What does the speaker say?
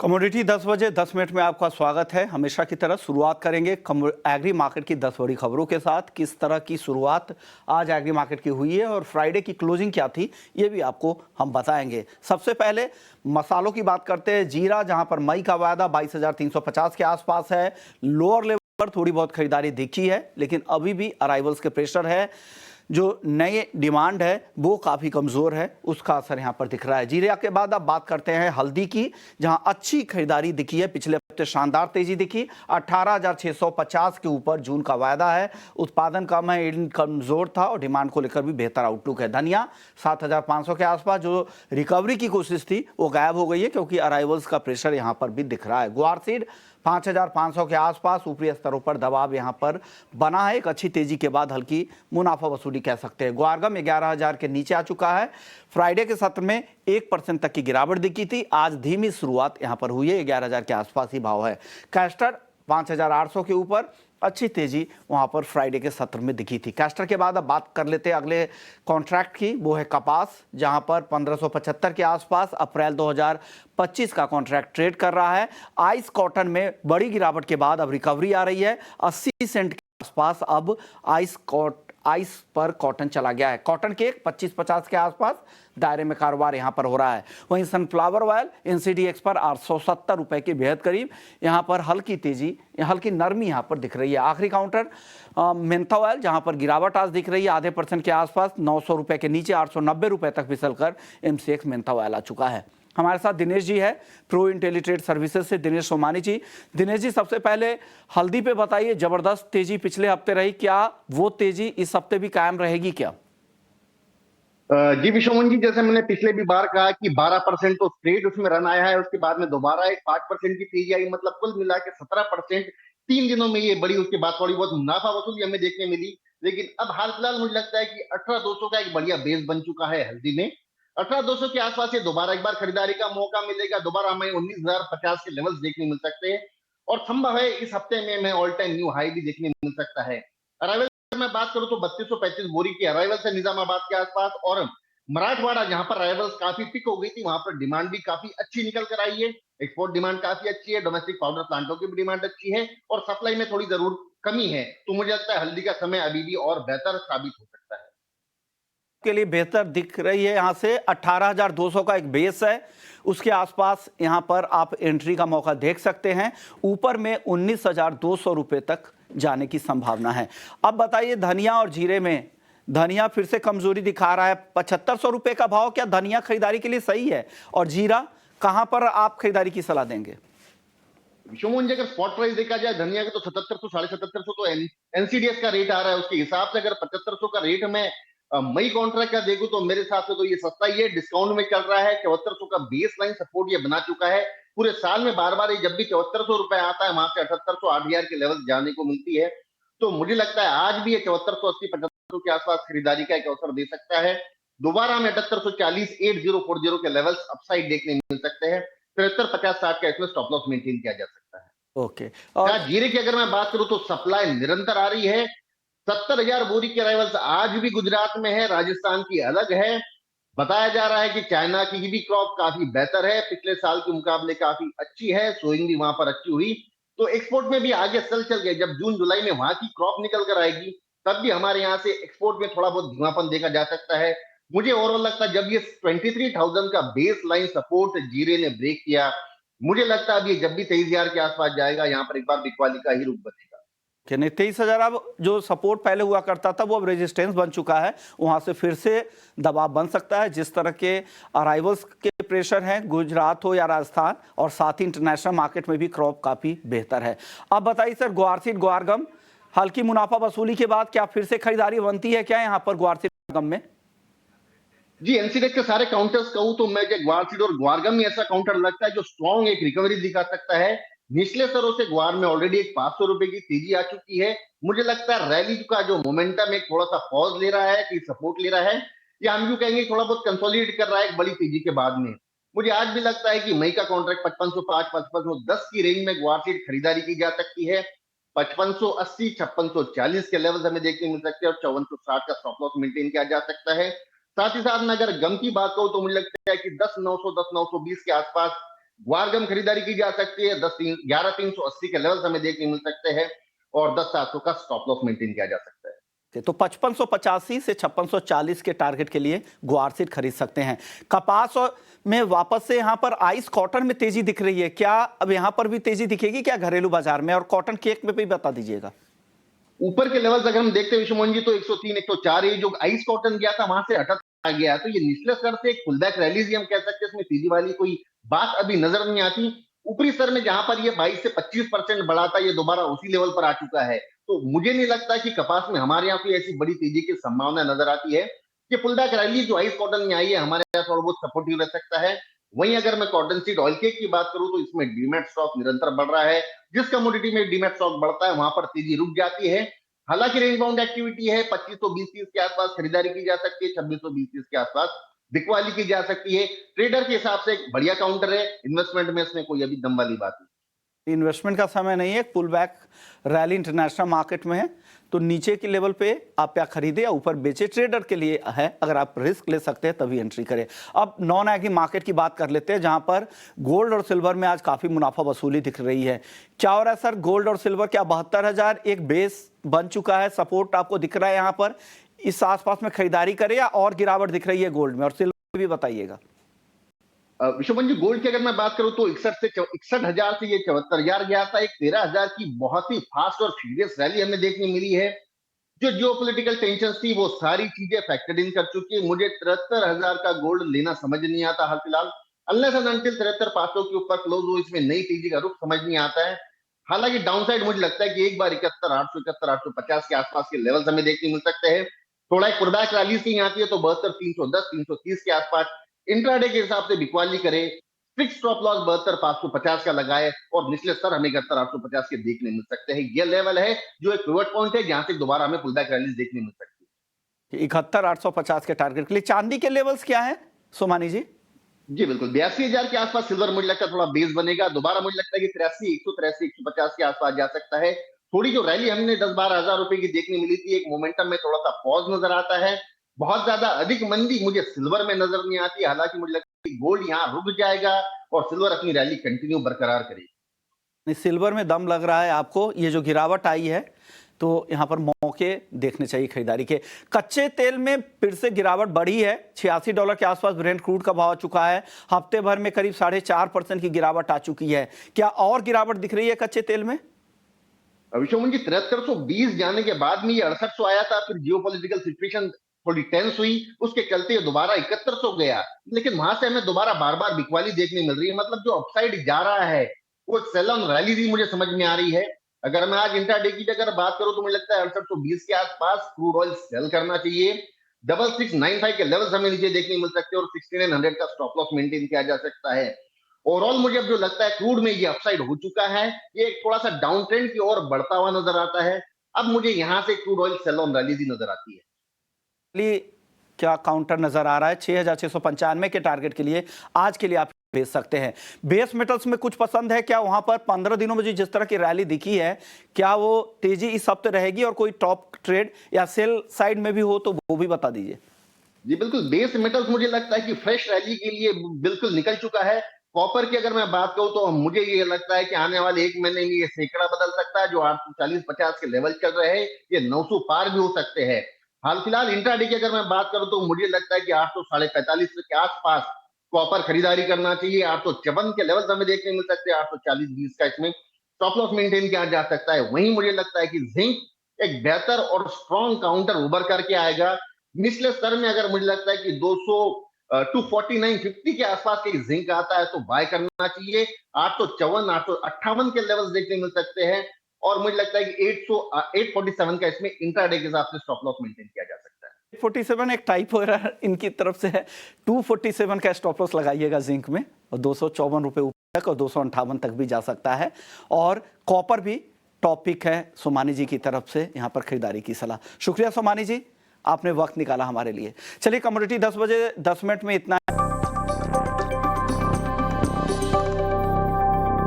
Commodity 10 बजे 10 minute में आपका स्वागत है। हमेशा की तरह शुरुआत करेंगे एग्री मार्केट की 10 बड़ी खबरों के साथ। किस तरह की शुरुआत आज एग्री मार्केट की हुई है और फ्राइडे की क्लोजिंग क्या थी, ये भी आपको हम बताएंगे। सबसे पहले मसालों की बात करते हैं। जीरा, जहां पर मई का वायदा 22,350 के आसपास है, लोअर लेवल पर थोड़ी बहुत खरीदारी दिखी है, लेकिन अभी भी अराइवल्स के प्रेशर है। जो नए डिमांड है वो काफ़ी कमज़ोर है, उसका असर यहाँ पर दिख रहा है। जीरे के बाद अब बात करते हैं हल्दी की, जहां अच्छी खरीदारी दिखी है। पिछले हफ्ते शानदार तेजी दिखी, 18,650 के ऊपर जून का वायदा है। उत्पादन कम है, यील्ड कमज़ोर था और डिमांड को लेकर भी बेहतर आउटलुक है। धनिया 7,500 के आसपास जो रिकवरी की कोशिश थी वो गायब हो गई है, क्योंकि अराइवल्स का प्रेशर यहाँ पर भी दिख रहा है। गुआर सीड 5,500 के आसपास ऊपरी स्तरों पर दबाव यहां पर बना है। एक अच्छी तेजी के बाद हल्की मुनाफा वसूली कह सकते हैं। ग्वारगम 11,000 के नीचे आ चुका है। फ्राइडे के सत्र में 1% तक की गिरावट दिखी थी, आज धीमी शुरुआत यहां पर हुई है, 11,000 के आसपास ही भाव है। कैस्टर 5,800 के ऊपर, अच्छी तेजी वहां पर फ्राइडे के सत्र में दिखी थी। कैस्टर के बाद अब बात कर लेते हैं अगले कॉन्ट्रैक्ट की, वो है कपास, जहां पर 1575 के आसपास अप्रैल 2025 का कॉन्ट्रैक्ट ट्रेड कर रहा है। आइस कॉटन में बड़ी गिरावट के बाद अब रिकवरी आ रही है। 80 सेंट के आसपास अब आइस पर कॉटन चला गया है। कॉटन केक 25-50 के आसपास दायरे में कारोबार यहां पर हो रहा है। वहीं सनफ्लावर ऑयल एनसीडीएक्स पर 870 रुपए के बेहद करीब, यहां पर हल्की तेजी, हल्की नरमी यहां पर दिख रही है। आखिरी काउंटर मेंथा ऑयल, जहां पर गिरावट आज दिख रही है आधे % के आसपास, 900 रुपए के नीचे 890 रुपए तक फिसलकर एमसीएक्स मेंथा ऑयल आ चुका है। हमारे साथ दिनेश जी है, प्रो इंटेलीट्रेड सर्विसेज से दिनेश सोमानी जी। दिनेश जी, सबसे पहले हल्दी पे बताइए, जबरदस्त तेजी पिछले हफ्ते रही, क्या वो तेजी इस हफ्ते भी कायम रहेगी क्या? जी विश्वमन जी, जैसे मैंने पिछले भी बार कहा कि 12% तो स्ट्रेट उसमें रन आया है, उसके बाद में दोबारा एक 5% की तेजी आई, मतलब कुल मिला के 17% 3 दिनों में ये बड़ी, उसके बाद थोड़ी बहुत मुनाफा वसूली हमें देखने मिली। लेकिन अब हाल फिलहाल मुझे लगता है कि 18,200 का एक बढ़िया बेस बन चुका है हल्दी में। 18,200 के आसपास ये दोबारा एक बार खरीदारी का मौका मिलेगा, दोबारा हमें 19,050 के लेवल्स देखने मिल सकते हैं और संभव है इस हफ्ते में हमें ऑल टाइम न्यू हाई भी देखने मिल सकता है। अराइवल मैं बात करूं तो 3235 बोरी की अराइवल है निजामाबाद के आसपास, और मराठवाड़ा जहां पर अराइवल्स काफी पिक हो गई थी वहां पर डिमांड भी काफी अच्छी निकल कर आई है। एक्सपोर्ट डिमांड काफी अच्छी है, डोमेस्टिक पाउडर प्लांटों की भी डिमांड अच्छी है और सप्लाई में थोड़ी जरूर कमी है। तो मुझे लगता है हल्दी का समय अभी भी और बेहतर साबित हो सकता है। के लिए बेहतर दिख रही है। यहां से 18,200 का एक बेस है, उसके आसपास यहां पर आप एंट्री का मौका देख सकते हैं। ऊपर में 19,200 रुपए तक जाने की संभावना है। अब बताइए, धनिया और जीरे में, धनिया फिर से कमजोरी दिखा रहा है, 7,500 रुपए का भाव। क्या धनिया खरीदारी के लिए सही है? और जीरा कहां पर आप खरीदारी की सलाह देंगे? विश्वमोहन जी, अगर स्पॉट प्राइस देखा जाए धनिया का तो 7700 7,750 तो एनसीडीएस का रेट आ रहा है। उसके हिसाब से अगर 7500 का रेट में मई कॉन्ट्रैक्ट का देखूं तो मेरे हिसाब से तो ये सस्ता ही है, डिस्काउंट में चल रहा है। 7400 का बेस लाइन सपोर्ट ये बना चुका है। पूरे साल में बार बार ये जब भी 7400 रुपए आता है वहां से 7800 8,000 के लेवल जाने को मिलती है। तो मुझे लगता है आज भी ये 7480 7500 के आसपास खरीदारी का एक अवसर दे सकता है। दोबारा हमें 7840 8040 के लेवल्स अपसाइड देखने मिल सकते हैं। 73 50 60 का इसमें स्टॉप लॉस मेंटेन किया जा सकता है। ओके। और जीरे की अगर मैं बात करूं तो सप्लाई निरंतर आ रही है। 70,000 बोरी के अराइवल्स आज भी गुजरात में है, राजस्थान की अलग है। बताया जा रहा है कि चाइना की भी क्रॉप काफी बेहतर है, पिछले साल के मुकाबले काफी अच्छी है, सोइंग भी वहां पर अच्छी हुई। तो एक्सपोर्ट में भी आगे चल गए। जब जून जुलाई में वहां की क्रॉप निकल कर आएगी तब भी हमारे यहाँ से एक्सपोर्ट में थोड़ा बहुत धीमापन देखा जा सकता है। मुझे ओवरऑल लगता है जब ये 23,000 का बेस लाइन सपोर्ट जीरे ने ब्रेक किया, मुझे लगता है अब ये जब भी 23,000 के आसपास जाएगा यहाँ पर एक बार बिकवाली का ही रूप बनेगा। कि नहीं, 23,000 अब जो सपोर्ट पहले हुआ करता था वो अब रेजिस्टेंस बन चुका है, वहां से फिर से दबाव बन सकता है। जिस तरह के अराइवल्स के प्रेशर हैं, गुजरात हो या राजस्थान, और साथ ही इंटरनेशनल मार्केट में भी क्रॉप काफी बेहतर है। अब बताइए सर, ग्वारसीड ग्वारगम हल्की मुनाफा वसूली के बाद क्या फिर से खरीदारी बनती है क्या यहाँ पर ग्वारसीड ग्वारगम में? जी, एनसीडेक्स के सारे काउंटर्स कहूं तो मैं ग्वारसीड और ग्वारगम में ऐसा काउंटर लगता है जो स्ट्रॉन्ग एक रिकवरी दिखा सकता है। निचले स्तरों से ग्वार में ऑलरेडी एक 500 रुपए की तेजी आ चुकी है। मुझे लगता है रैली का जो मोमेंटम एक थोड़ा सा पॉज ले रहा है कि सपोर्ट ले रहा है, या हम यूं कहेंगे थोड़ा बहुत कंसोलिडेट कर रहा है एक बड़ी तेजी के बाद में। मुझे आज भी लगता है कि मई का कॉन्ट्रैक्ट 5505 5510 की रेंज में ग्वारसीड खरीदारी की जा सकती है। 5580 5640 के लेवल हमें देखने मिल सकते हैं और 5460 का स्टॉप लॉस मेंटेन किया जा सकता है। साथ ही साथ में अगर गम की बात करूं तो मुझे लगता है कि 10,900 10,920 के आसपास ग्वारगम खरीदारी की जा सकती है, 11,380 के लेवल्स हमें देखने मिल सकते हैं और 10,700 का स्टॉप लॉस मेंटेन किया जा सकता है। तो 5585 से 5640 के टारगेट के लिए गुआर सीड खरीद सकते हैं। कपास और में वापस से यहां पर आइस कॉटन में तेजी दिख रही है, क्या अब यहां पर भी तेजी दिखेगी क्या घरेलू बाजार में? और कॉटन केक में भी बता दीजिएगा। ऊपर के लेवल्स अगर हम देखते हैं विश्वमोहन जी तो 103, 104 ये जो आइस कॉटन गया था वहां से हटा आ गया, तो ये निचले स्तर से एक पुलबैक रैली हम कह सकते हैं, इसमें तेजी वाली कोई बात अभी नजर नहीं आती। ऊपरी स्तर में जहां पर ये 22 से 25% बढ़ा था, ये दोबारा उसी लेवल पर आ चुका है, तो मुझे नहीं लगता कि कपास में हमारे यहाँ कोई ऐसी बड़ी तेजी की संभावना नजर आती है। कि पुलबैक रैली जो आइस कॉटन में आई है हमारे यहाँ थोड़ा बहुत सपोर्टिव रह सकता है। वहीं अगर मैं कॉटन सीड ऑयल केक की बात करूं तो इसमें डीमैट स्टॉक निरंतर बढ़ रहा है, जिस कमोडिटी में डीमैट स्टॉक बढ़ता है वहां पर तेजी रुक जाती है। हालांकि रेंज बाउंड एक्टिविटी है, 2520-30 के आसपास खरीदारी की जा सकती है, 2620-30 के आसपास बिकवाली की जा सकती है। ट्रेडर के हिसाब से एक बढ़िया काउंटर है, इन्वेस्टमेंट में इसमें कोई अभी दम वाली बात नहीं। इन्वेस्टमेंट का समय नहीं है, pull back rally international market में है, तो नीचे के लेवल पे आप या खरीदे या ऊपर बेचे, ट्रेडर के लिए है। अगर आप रिस्क ले सकते हैं तभी एंट्री करें। अब नॉन एग्री मार्केट की बात कर लेते हैं, जहां पर गोल्ड और सिल्वर में आज काफी मुनाफा वसूली दिख रही है। क्या हो रहा है सर, गोल्ड और सिल्वर क्या 72,000 एक बेस बन चुका है, सपोर्ट आपको दिख रहा है यहाँ पर, इस आसपास में खरीदारी करें या और गिरावट दिख रही है गोल्ड में? और सिल्वर भी बताइएगा। विश्वमन जी गोल्ड की अगर मैं बात करूं तो 61,000 से ये 74,000 गया था। एक 13,000 की बहुत ही फास्ट और फ्यूरियस रैली हमें देखने मिली है। जो जियोपॉलिटिकल टेंशन थी वो सारी चीजें फैक्टर्ड इन कर चुकी है। मुझे 73,000 का गोल्ड लेना समझ नहीं आता हाल फिलहाल, अनलेस एंड अनटिल 73,500 के ऊपर क्लोज हो, इसमें नई तेजी का रुख समझ नहीं आता है। हालांकि डाउनसाइड मुझे लगता है कि एक बार 71,800, 71,850 के आसपास के लेवल्स हमें देखने मिल सकते हैं। थोड़ा एक पुलबैक रैली कहीं आती है तो 72,310, 330 के आसपास इंट्राडे के हिसाब से बिकवाली करे। फिक्स स्टॉप लॉस 72,550 का लगाए और निचले स्तर हमें 71,850 के देखने मिल सकते हैं। ये लेवल है जो एक पिवट पॉइंट है जहां से दोबारा हमें पुलबैक रैलीज देखने मिल सकती है। 71,850 के टारगेट के लिए चांदी के लेवल्स क्या है सोमानी जी? जी बिल्कुल, 82,000 के आसपास सिल्वर मुझे लगता है थोड़ा बेस बनेगा। दोबारा मुझे लगता है कि 83, 183, 150 के आसपास जा सकता है। थोड़ी जो रैली हमने 10-12 हजार रुपए की देखने मिली थी, एक मोमेंटम में थोड़ा सा पॉज नजर आता है। बहुत ज्यादा अधिक मंदी मुझे सिल्वर में नजर नहीं आती। हालांकि मुझे लगता है कि गोल्ड यहाँ रुक जाएगा और सिल्वर अपनी रैली कंटिन्यू बरकरार करेगी। नहीं, सिल्वर में दम लग रहा है आपको? ये जो गिरावट आई है तो यहाँ पर मौके देखने चाहिए खरीदारी के। कच्चे तेल में फिर से गिरावट बढ़ी है, $86 के आसपास ब्रेंट क्रूड का भाव आ चुका है। हफ्ते भर में करीब 4.5% की गिरावट आ चुकी है। क्या और गिरावट दिख रही है कच्चे तेल में? विश्वमन जी 7320 जाने के बाद में ये 6800 आया था, फिर जियोपॉलिटिकल सिचुएशन थोड़ी टेंस हुई, उसके चलते दोबारा 7100 गया, लेकिन वहां से हमें दोबारा बार बार बिकवाली देखने मिल रही है। मतलब जो अपसाइड जा रहा है वो सेल ऑन रैली भी मुझे समझ में आ रही है। अगर मैं आज इंट्राडे की अगर बात करूं तो मुझे लगता है 6820 के आसपास क्रूड ऑयल सेल करना चाहिए। 6695 के लेवल्स हमें नीचे देखने मिल सकते हैं और 6900 का स्टॉप लॉस मेंटेन किया जा सकता है। ओवरऑल मुझे अब जो लगता है क्रूड में ये अपसाइड हो चुका है, ये थोड़ा सा डाउन ट्रेंड की ओर बढ़ता हुआ नजर आता है। अब मुझे यहां से crude oil sell on rally ही नजर आती है। क्या काउंटर नजर आ रहा है 6,695 के टारगेट के लिए? आज के लिए आप भेज सकते हैं। बेस मेटल्स में कुछ पसंद है क्या? वहां पर 15 दिनों में जिस तरह की रैली दिखी है, क्या वो तेजी इस हफ्ते रहेगी और कोई टॉप ट्रेड या सेल साइड में भी हो तो वो भी बता दीजिए। जी बिल्कुल, बेस मेटल्स मुझे लगता है कि फ्रेश रैली के लिए बिल्कुल निकल चुका है। कॉपर की अगर मैं बात करूं तो मुझे ये लगता है कि आने वाले एक महीने में ये सैकड़ा बदल सकता है। जो 840-50 के लेवल चल रहे हैं ये 900 पार भी हो सकते हैं। हाल फिलहाल इंट्राडे की अगर मैं बात करूं तो मुझे लगता है कि 845 के आसपास कॉपर खरीदारी करना चाहिए। 854 के लेवल हमें देखने मिल सकते हैं, 840-20 का इसमें स्टॉप लॉस मेंटेन किया जा सकता है। वहीं मुझे लगता है कि जिंक एक बेहतर और स्ट्रॉन्ग काउंटर उभर करके आएगा। निचले स्तर में अगर मुझे लगता है कि 249.50 के आसपास कहीं जिंक आता है तो बाय करना चाहिए। 854, 858 के लेवल्स देखने मिल सकते हैं और मुझे लगता है कि 847 का इसमें इंट्राडे के हिसाब से स्टॉप लॉस मेंटेन किया जा सकता है। 847 एक टाइप हो रहा है इनकी तरफ से है, 247 का स्टॉप लॉस लगाइएगा जिंक में, और 254 रुपए ऊपर तक और 258 तक भी जा सकता है। और कॉपर भी टॉपिक है सोमानी जी की तरफ से, यहाँ पर खरीदारी की सलाह। शुक्रिया सोमानी जी, आपने वक्त निकाला हमारे लिए। चलिए, कमोडिटी 10 बजे 10 मिनट में इतना है।